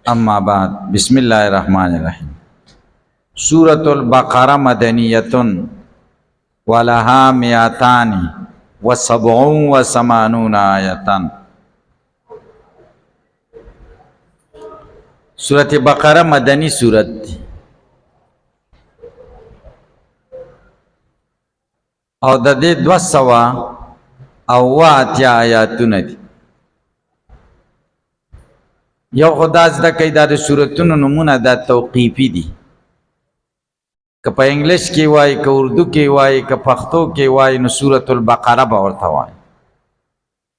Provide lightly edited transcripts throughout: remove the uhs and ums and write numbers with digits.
اما بعد بسم الله الرحمن الرحیم سورة البقرہ مدنیتن ولها میاتان و سبعون و ثمانون آیتن. سورة بقرہ مدنی سورت دی او د دې 200 آیاتونه دي. یو خدا زده کوي دا د سورتونو نمونه دا توقیفي دي، که په انګلیش کې وای که اردو کې وای که پښتو کې وای نو سورة البقره به ورته وای،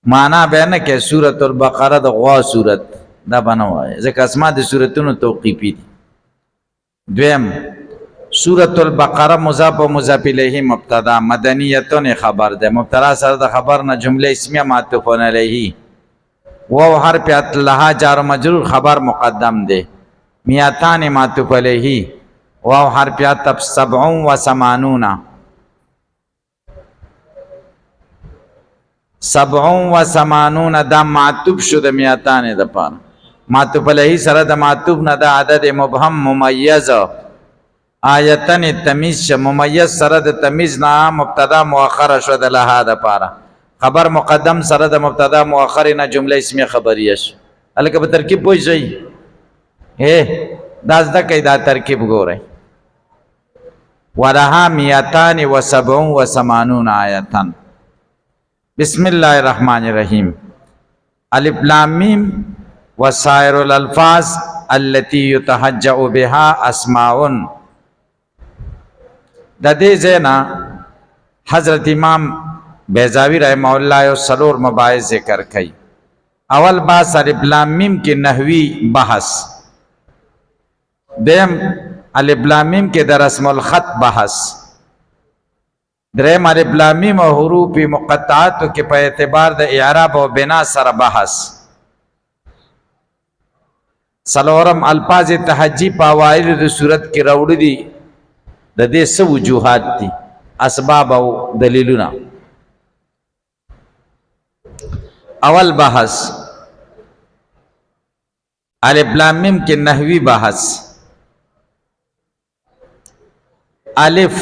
معنا به نه کې سورة البقره د غوا سورت دا به نه وای، ځکه اسما د سورتونو توقیفي دي. دویم سورة البقره مضاف و مضاف الیه مبتدا مدنیتون خبر ده، مبتدا سره د خبر نه جمله اسمیه معطوف علیه، واو حرف لها جار مجرور خبر مقدم ده، میاتان معطوف علیه، واو حرف تب 70 و 80 70 و 80 دا معطوف شو د میاتان د پاره، معطوف علیه سره د معطوف نه د عدد مبهم ممیز آیتن تمیز ش ممیز سره د تمیز نه مبتدا مؤخر شو د لها د پاره، خبر مقدم سره د مبتدا مؤخر نه جمله اسمیه خبریه شو. الکه په ترکیب پوه شئ دا زده کوي دا ترکیب ګورئ. ولها میاتان و 87 آیتن. بسم الله الرحمن الرحیم. الف لام میم وسائر الالفاظ التي يتهجأ بها اسماء. د دې ځنا حضرت امام بیضاوی رحمه الله یو سلور مباحث ذکر کړي. اول باس الف لام میم کې نحوی بحث، دیم الف لام میم کې د رسم الخط بحث، دریم الف لام میم او حروف مقطعات کې په اعتبار د اعراب او بنا سره بحث، سلورم الفاظ تهجی په اوایل د صورت کې راوړي دي، د دې څه وجوهات دي، اسباب او دلیلونه. اول بحث الف لام میم کې نحوی بحث. الف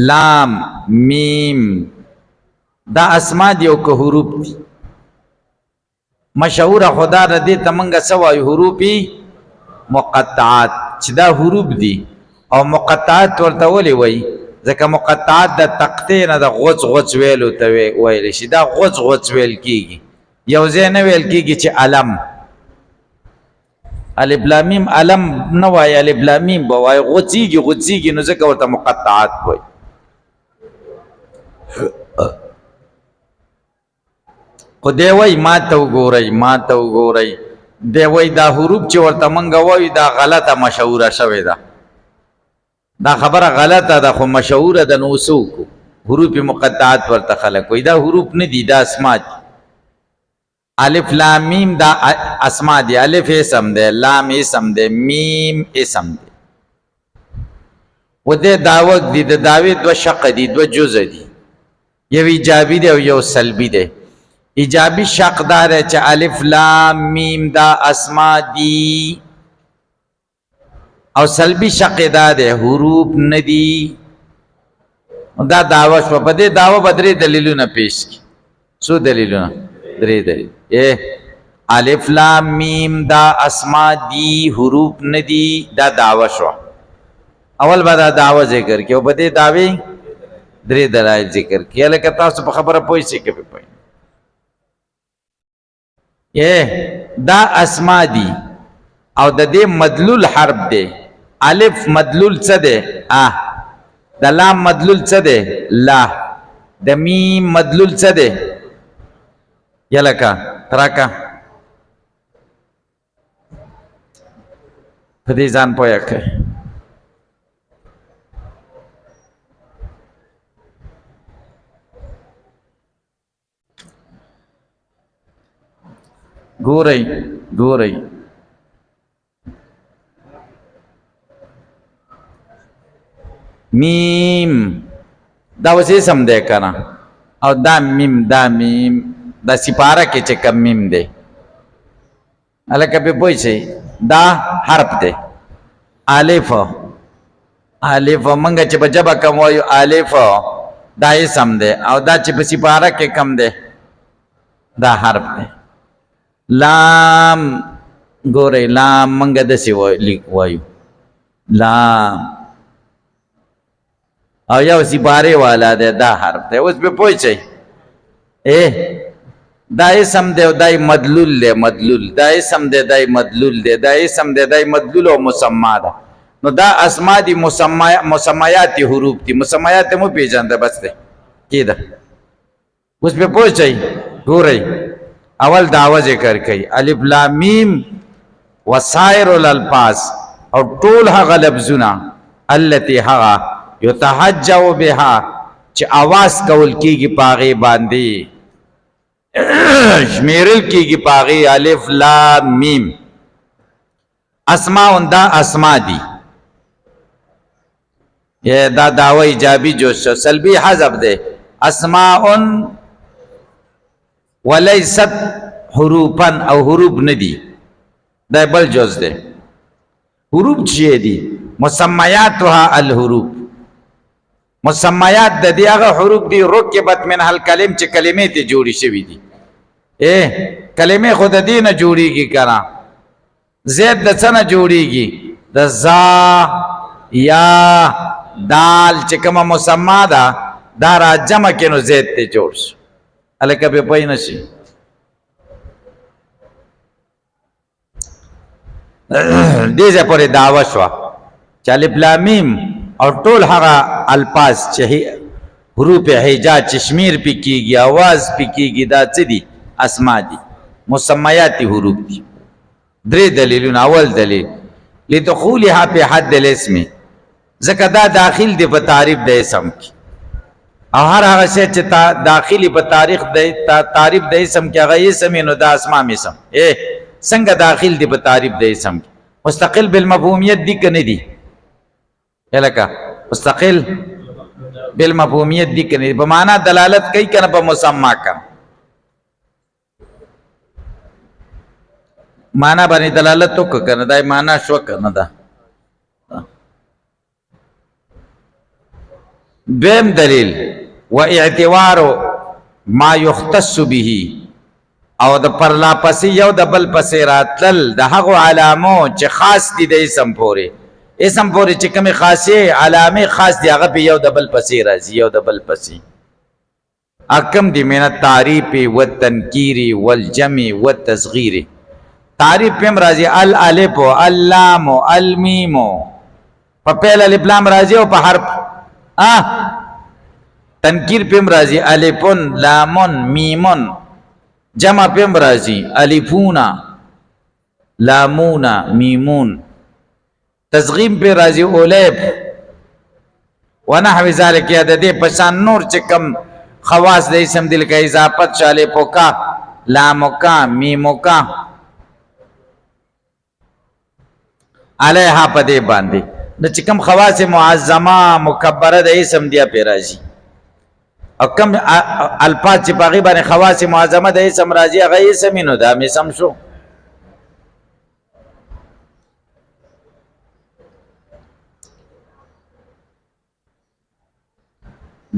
لام میم دا اسماء دي او که حروف دي، مشهور خدا د دې تمنګ سوای حروفي مقطعات چې دا حروف دي او مقطعات ورته ولي وای ځکه مقطعات د تقطع نه د غوڅ غوڅ ویلو ته ویل شي، دا غوڅ غوڅ ویل کیږي، یو ځای نه ویل کیږي چې علم الف لام میم علم نه وای، الف لام میم به وای غوڅیږي غوڅیږي نو ځکه ورته مقطعات وای. خو دی وای ما ته وګورئ دی وای دا حروف چې ورته مونږ وایو دا غلطه مشهوره شوې ده، دا خبره غلطه ده خو مشهوره ده، نو څوک حروف مقطعات ورته خلق وای، دا حروف نه دي، دا اسماء دي. الف لام میم دا اسماء دي، الف اسم ده، لام اسم ده، میم اسم ده. و دې داوت دي، د داوی دو شق دي، دو جزء دي، یو ایجابي دی او یو سلبي دی. ایجابي شق دار چې الف لام میم دا اسماء دي، او سلبي شق دا ده حروف ندي. دا دعوه شو، په دې دعوه بدري دلیلونه پیش کی. سو دلیلونه درې دلیل الف لام میم دا اسماء دي حروف ندي، دا دعوه شو. اول بعد دعوه ذکر کی او په دې دعوی درې دلایل ذکر کی. لکه تاسو په خبره پوه شئ کې په دا اسماء دي او د دې مدلول حرف دی. الف مدلول څه دی؟ د لام مدلول څه دی؟ لا. د میم مدلول څه دی؟ یلکا تراکا په دې ځان پوهه کړئ. ګورئ میم دا وسې سم دی کنه، او دا میم دا سپاره کې چې کم میم دی الکه په پوه شئ دا حرف دی الف الف منګه چې په جبه کوم وایو الف دا اسم دی او دا چې په سپاره کې کم دی دا حرف دی لام ګورئ لام منګه داسې وایو لام او یو سپاره والا دی دا حرف دی اوس په پوه شئ دا اسم دی او دای مدلول دی مدلول دا اسم دی دای مدلول دی دا اسم دی دای مدلول او مسما ده نو دا اسماء دی مسمیات حروف دی مسمیات مو پیژنده بس دی کیده اوس په پوه شئ ګورئ اول دعوه ذکر کوي الف لام میم وسائر الالفاظ او ټول هغه لفظونه التي هغه یتحجو بها چې आवाज کول کیږي پاغه باندې شمیرل کیږي پاغه الف لام میم اسماء دا اسماء دی یہ دا دعوی ایجابی جو سلبی حذف دے اسماء ولیست حروفا او حروف ندی دا بل جوز دے حروف چیئے دی مسمیاتها الحروف مسمیات دا دی اغا حروف دی رکبت من الکلم چه کلمه تی جوڑی شوی دی کلمه خود دی نا جوڑی گی کرا زید دا سنا جوڑی گی دا زا یا دال چکم مسما دا دا را جمع کنو زید تی جوڑ شو الکه پی پای نشی دیزه پر دعوه شوا چه الف لام میم اور ټول هغه الفاظ چې حروف هجا چشمیر پی کیږي आवाज پی کیږي دا څه دي اسماء دي مسمیات حروف دي درې دلیلونه اول دلیل لدخولها په حد الاسم ځکه دا داخل دی په تعریف د اسم کې او هر هغه شی چې داخلي په تعریف د اسم کې هغه اسم نو دا اسماء اسم څنګه داخل دی په تعریف د اسم کې مستقل بالمفهومیت دي کنه دي الکه مستقل بالمفهومیت دي کنه په معنا دلالت کوي کنه په مسما کا معنا باندې دلالت تو کنه دا معنا شو کنه دا دویم دلیل و اعتبار ما یختص به او د پرلا پسې یو د بل پسې راتل د هغو علامو چې خاص دي د اسم پورې اسم پورې چې کومې خاصې علامې خاص دي هغه په یو د بل پسې راځي یو د بل پسې اکم دي من التعریف والتنکیر والجمع والتصغیر تعریف پم راځي الالف اللام المیم په پهل الف لام راځي او په حرف تنکیر پم راځي الفون لامون میمون جمع پم راځي الفونا لامونا میمون تصغیم پہ راضی اولیب ونحو ذالک یا د دې پشان نور چې کم خواص د اسم دل کا اضافت چاله پوکا لاموکا میموکا علیها پدې باندې د چې کم خواص معظمه مکبره د اسم دی پہ راضی او کم الفاظ چې باغی باندې خواص معظمه د اسم راضی هغه اسم نو دا مې سم شو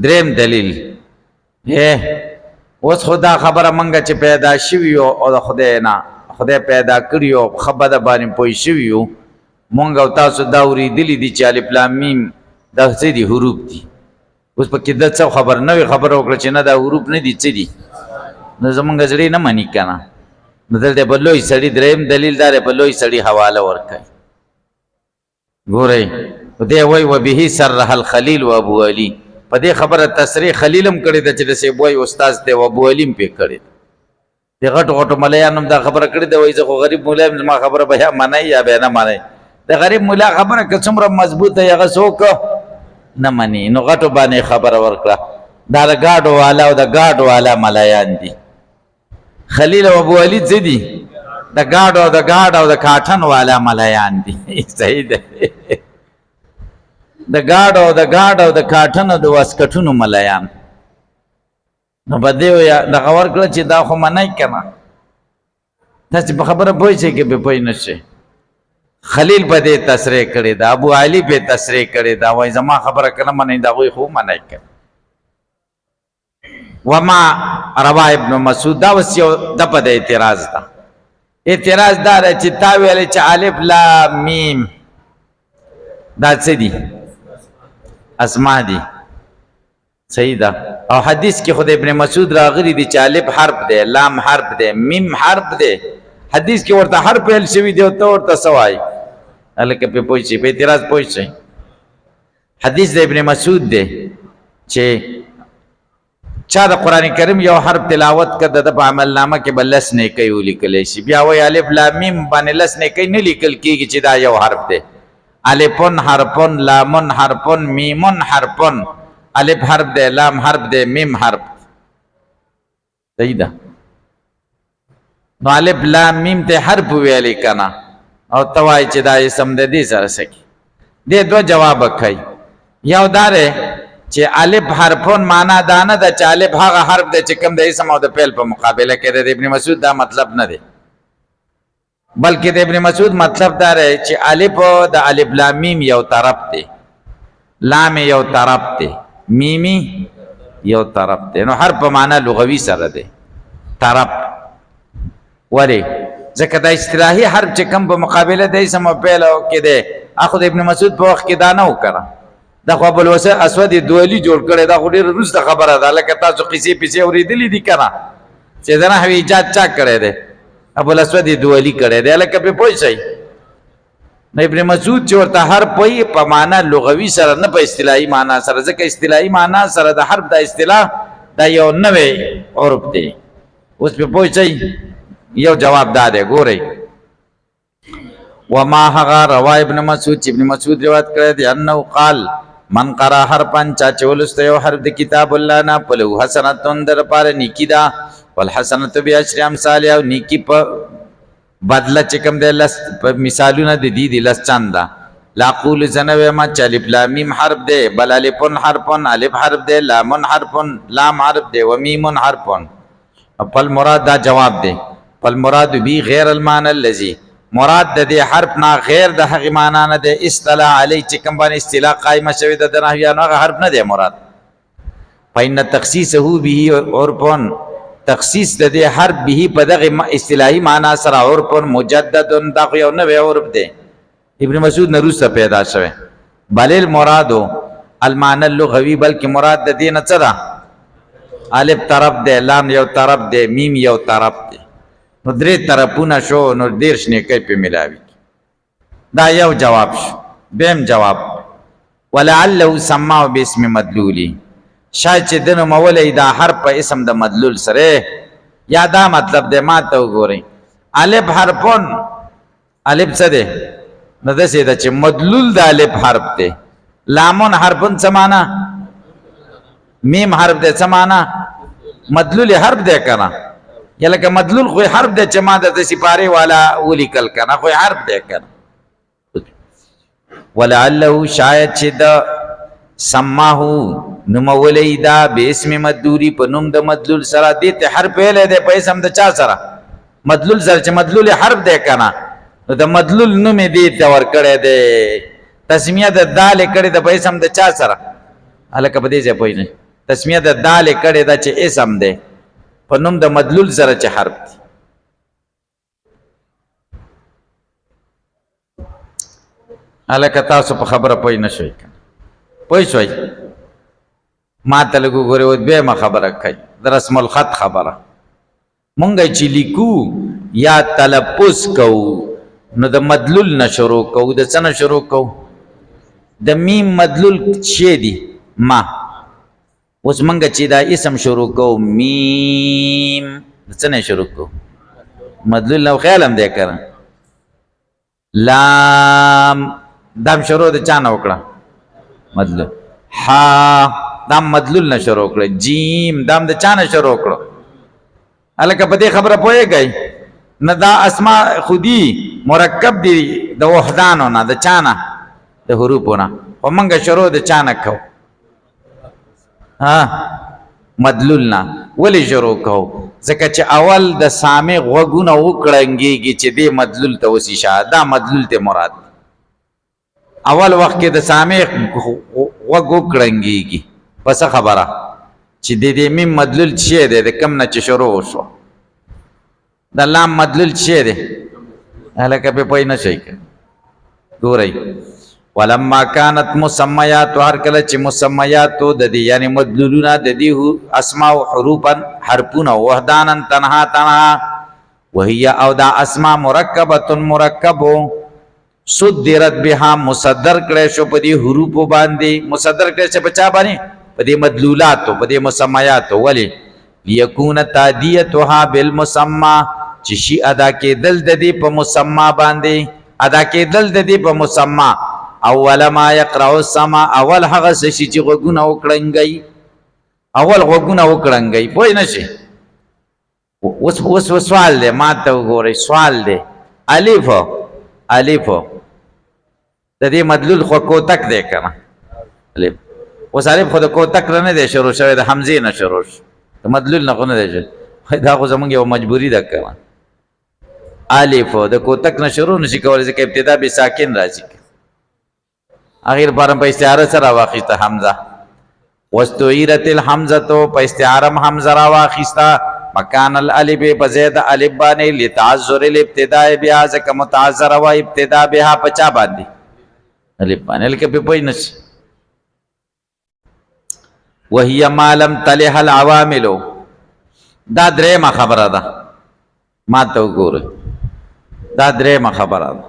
دریم دلیل اوس خدا خبره منګه چې پیدا شوی او خدای نه خدای پیدا کړیو خبره باندې پوي شوی مونږ او تاسو دا اوریدلی دي چې الف لام میم د څه دي حروف دي اوس په کې د څه خبر نه خبر وکړه چې نه دا حروف نه دي څه دي نو زمونږ ځړې نه مانی کنه نو دلته په لوی سړی دریم دلیل دار په لوی سړی حواله ورکړي ګورئ دې وای و به سرح الخلیل و ابو علی په دې خبره تصریح خلیلم کړی د چې د سیبوی استاد ته و ابو علیم په کړی د غټو غټو ملایانو دا خبره کړی دی وای زه خو غریب مولا ما خبره به منای یا به نه منای د غریب مولا خبره که څومره مضبوطه یغه څوک نه منی نو غټو باندې خبره ورکړه دا د گاډو والا او د گاډو والا ملایان دي خلیل او ابو علی زدي د گاډو د گاډ او د کاټن والا ملایان دي صحیح ده د گاډو د گاډ او د کاټن او د واسکټونو ملایان نو بده یا د غور کړ چې دا خو منای کنه تاسې په خبره پوه شئ که پې پوه نه شئ خلیل په دې تصریح کړې ده ابو علي په تصریح کړې ده وایي زما خبره که نه منئ د هغوی خو ومنئ که وما روا ابن مسعود دا اوس یو دپه د اعتراض ده اعتراض دا ده چې تا ویلې چې الف لام میم دا څه دي اسما دي صحیح ده او حدیث کې خود ابن مسعود راغلی دی چې الف حرف دی لام حرف دی میم حرف دی حدیث کې ورته حرف ویل شوي دی او ته ورته څه وایي هلکه پې پوه شئ په اعتراض پوه شئ حدیث د ابن مسعود دی چې چا د قرآن کریم یو حرف تلاوت کړ د ده په عملنامه کې به لس نیکۍ ولیکلی شي بیا وایي الف لام میم باندې لس نیکۍ نه لیکل کېږي چې دا یو حرف دی الفن حرفن لامن حرفن میمن حرفن الف حرف دی لام حرف دی میم حرف صحیح ده نو الف لام میم ته حرف ویلی کنه او ته وایي چې دا اسم د دې سره سکی دې دوه جواب ښیي یو دا دی چې الف حرفون معنا دا نه ده چې الف هغه حرف دی چې کوم د اسم او د فعل په مقابله کې دی د ابن مسعود دا مطلب نه دی بلکې د ابن مسعود مطلب دا دی چې الف د الف لام میم یو طرف دی لام یو طرف دی میمی یو طرف دی نو هر په معنا لغوي سره دی طرف ولی ځکه دا اصطلاحي حرف چې کوم په مقابله د اسم او فعل کې دی اخو د ابن مسعود په وخت کې دا نه وکړه دا خو ابو الاسود دوالي جوړ کړی دا خو ډېره وروسته خبره ده لکه تاسو قصې پسې اورېدلي دي که نه چې د نحوې ایجاد چا کړی دی ابو الاسود دوالي کړی دی لکه پې پوه شئ نو ابن مسعود چې ورته حرف وایي په معنا لغوي سره نه په اصطلاحي معنا سره ځکه اصطلاحي معنا سره د حرف د اصطلاح دا یو نوی عرف دی اوس پې پوه شئ یو جواب دا دی ګورئ وما هغه روا ابن مسعود چې ابن مسعود روایت کړی دی انه قال من قرأ حرفا چا چې ولسته یو حرف د کتاب الله نه فله حسنتون در پاره نیکي ده والحسنة بعشر امثالها او نیکي په بدله چې کوم دی لس مثالونه د دې دي لس چنده لا اقول زه نه وایم چې الف لام میم حرف دی بل الفن حرفن الف حرف دی لامن حرفن لام حرف دی و میمن حرفن فالمراد دا جواب دی فالمراد بی غیر المعنى الذي مراد د دې حرف نه غیر د هغې معنا نه دی اصطلاح علی چې کوم باندې اصطلاح قایمه شوې ده د نحویانو هغه حرف نه دی مراد فإن تخصیصه به عرف تخصیص د دې حرف به په دغه اصطلاحي معنا سره عرف مجدد دا خو یو نوی عرف دی ابن مسعود نه وروسته پیدا شوی بل المراد المعنى اللغوي بلکې مراد د دې نه څه ده الف طرف دی لام یو طرف دی میم یو طرف دی نو درې طرفونه شو نو دېرش نیکۍ پې ملاوي دا یو جواب شو دویم جواب ولعله سماه باسم مدلولي شاید چې ده نومولی دا حرف په اسم د مدلول سره یا دا مطلب دی ما ته وګورئ الف حرفون الف څه دی نو داسې ده چې مدلول د الف حرف دی لامون حرفون څه معنا میم حرف دی څه معنا مدلول حرف دی که نه یا لکه مدلول خو حرف دی چې ما درته سپارې والا ولیکل که نه خو حرف دی که نه ولعله شاید چې د سماهو نومولی دا به اسم مدلولی په نوم د مدلول سره دې ته حرف ویلی دی په اسم د چا سره مدلول سره چې مدلول حرف دی که نه نو د مدلول نوم یې دې ته ورکړی دی تسمیه د دال یې کړې ده په اسم د چا سره هلکه په دې ځای پوه نه تسمیه د دال یې کړې ده چې اسم دی په نوم د مدلول سره چې حرف دی هلکه تاسو په خبره پوه نه شوئ که پوه شوئ ما ته لږ وګورئ اوس دویمه خبره کوي د رسم الخط خبره مونږ چې لیکو یا تلفظ کوو نو د مدلول نه شروع کوو د څه نه شروع کوو د میم مدلول شی دی ما اوس مونږ چې دا اسم شروع کوو میم د څه نه شروع کوو مدلول نو خیال هم دی که لام دام شروع د چا نه وکړه مدلول ها دام مدلول نه شروع کړه جیم دام د چا نه شروع کړه هلکه په دې خبره پوهېږئ نه دا اسماء خودي مرکب دي د وحدانو نه د چا نه د حروفو نه خو موږ شروع د چا نه کوو مدلول نه ولې شروع کوو ځکه چې اول د سامع غوږونه وکړنګېږي چې دې مدلول ته وسیشه دا مدلول ته مراد اول وخت کې د سامع غوږ وکړنګېږي پس خبره چې دې میم مدلول څه دی د کم نه چې شروع وشو د لام مدلول څه دی هلکه په پوه نه شئ ګورئ ولما كانت مسميات هر کله چې مسميات د دې یعنی مدلولونه د دې اسماء او حروفا حرفونه وحدانا تنها وهي او دا اسماء مرکبه مرکب صدرت بها مصدر کړي شو په دې حروف باندې مصدر کړي چې بچا باندې په دې مدلولات په دې مسميات ولی ليكون تاديتها بالمسمى چې شي ادا کېدل د دې په مسمى باندې ادا کېدل د دې په مسمى اول ما يقرأ السما اول هغه شي چې غوږونه وکړنګي اول غوږونه وکړنګي پوه نه شي اوس سوال دی ما ته وګورئ سوال دی الف د دې مدلول خو کوتک دی کنه الف اوس الف خو د کوتک نه دی شروع شوی د حمزه نه شروع د مدلول نه نه دی دا خو زمونږ یو مجبوری ده کنه الف د کوتک نه شروع نشي کولای ځکه ابتدا به ساکن راځي اخر بارم په استعاره سره واخیسته حمزه واستعيرت الحمزه تو په استعاره حمزه را واخیسته مکان الالف بزید الف باندې لتعذر الابتداء بها ځکه متعذر و ابتداء بها پچا باندې الف باندې لکه په پوی نشي وهي ما لم تلها العوامل دا درېمه خبره ده ما ته وګوره دا درېمه خبره ده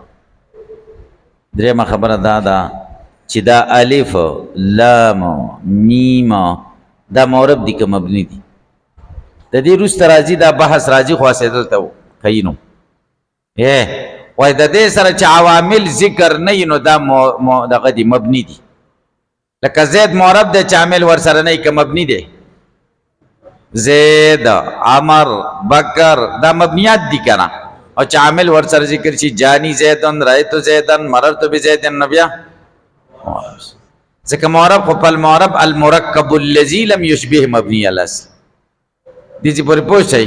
درېمه خبره ده چې دا الف لام میم دا معرب دي که مبني دي د دې وروسته راځي دا بحث راځي خاصېدل ته کوي نو وای د دې سره چې عوامل ذکر نه نو دا دغه دي مبني دي لکه زید معرب دی چې عامل ورسره نه که مبني دی زید عمر بکر دا مبنیات دي کنه او چې عامل ورسره ذکر شي جانی زیدن رایت زیدن مررت بزیدن نبیا ځکه معرب خو فالمعرب المرکب الذي لم يشبه مبني الاصل دې چې پورې پوه شئ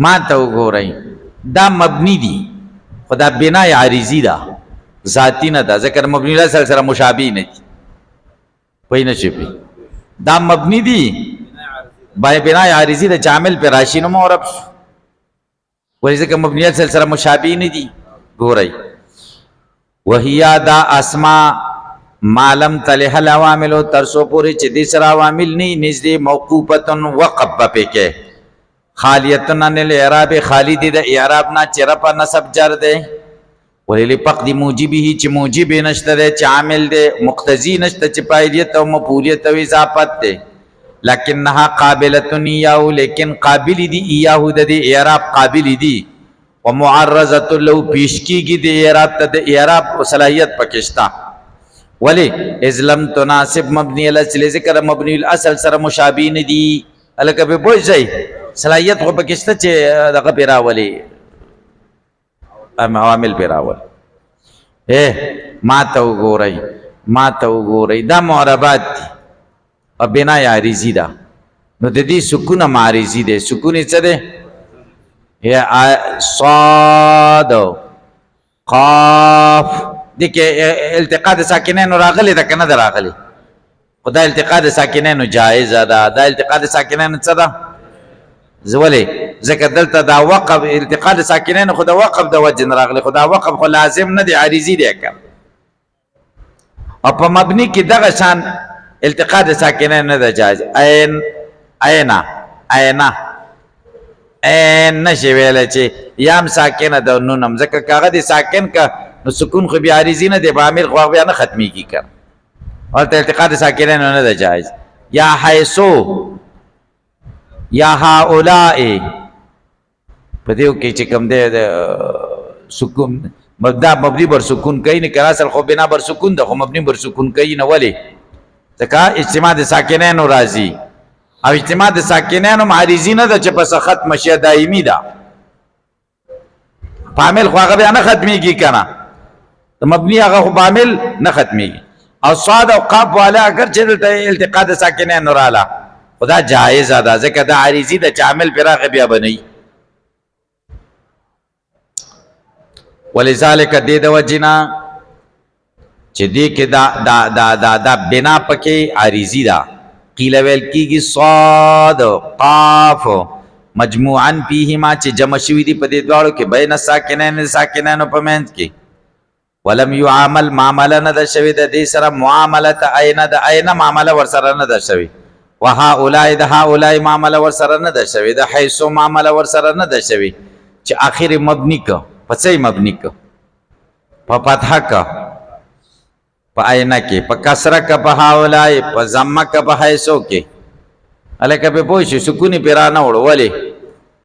ما ته وګورئ دا مبني دي خو دا بنا عارضي ده ذاتي نه ده ځکه مبني الاصل سره مشابه نه دي پوه نه شئ دا مبني دي بنا عارضي ده چې عامل پر راشي نو معرب ولې ځکه مبني الاصل سره مشابه نه دي ګورئ وهي دا اسماء معلم تلها العوامل ترسو پوری چې دې سره عوامل نه نږدې موقوفتن وقف پکې خالیتن عن الاعراب خالی دي د اعراب نه چرپ نسب جر ده ولې فقد موجبه چې موجب نشته ده چې عامل ده مقتضی نشته چې فاعلیت او مفعولیت او اضافت ده لکنها قابلتن یاو لیکن قابل دي یاو د اعراب قابل دي ومعرضه له پیش کیږي د اعراب ته د اعراب صلاحیت پکشتا ولی اذ لم تناسب مبني الاصل ذکر مبني الاصل سره مشابه نه دي الکه به پوه شئ صلاحیت خو پکشته چې دغه پیراولي عوامل پیراول ما ته وګورئ دا معربات دي او بنا عارضی ده نو د دې سکون معارضی ده سکون څه ده یا صاد قاف دغه التقاء د ساکنین راغلی ده کنه راغلی خدای التقاء د ساکنین جائز ده دا التقاء د ساکنین څه ده زولې ځکه دلته دا وقف التقاء د ساکنین خدا وقف د وجه راغلی خدا وقف خو لازم نه دی عارضی دی کړ او په مبني کې دغه شان التقاء د ساکنین نه ده جائز اینا نشي ویل چې یام ساکنه د نونم ځکه کاغه دي ساکن کا نو سکون خو بیا عارضی نه دی بعامل خو بیا نه ختمي کی کړ او التقاء د ساکنین نه ده جائز یا حیثو یا هؤلاء په دیو کې چې کوم دی سکون مبدا مبني بر سکون کوي نه کرا اصل خو بنا بر سکون ده خو مبني بر سکون کوي نه ولی ځکه اجتماع د ساکنین راځي او اجتماع د ساکنین عارضی نه ده چې پس ختم شي دایمي ده عامل خو هغه بیا نه ختميږي کنه د مبني هغه خو عامل نه ختميږي او صاد او قاف والا اگر چې التقاء د ساکنین رااله خدا جائز ده ځکه دا عارضی د عامل پر راغی بیا بنئ. ولذالک دې د وجنا چې دې کې دا بنا پکې عارضی ده. قیل ویل کیږي صاد قاف مجموعا فیهما چې جمع شوي دي په دې دواړو کې بین ساکنین ساکنانو په منځ کې. ولم يعامل معامله نه ده شوې د دې سره معامله عین د عین معامله ور سره نه ده شوې. وهؤلاء د هؤلاء معامله ور سره نه ده شوې. د حیث معامله ور سره نه ده شوې چې اخر مبني ک پسې مبني ک په فتحه ک په عین کې په کسره ک په هؤلاء په ضمه ک په حیثو کې الکه په پوښ سکونی پیرانه وړ ولی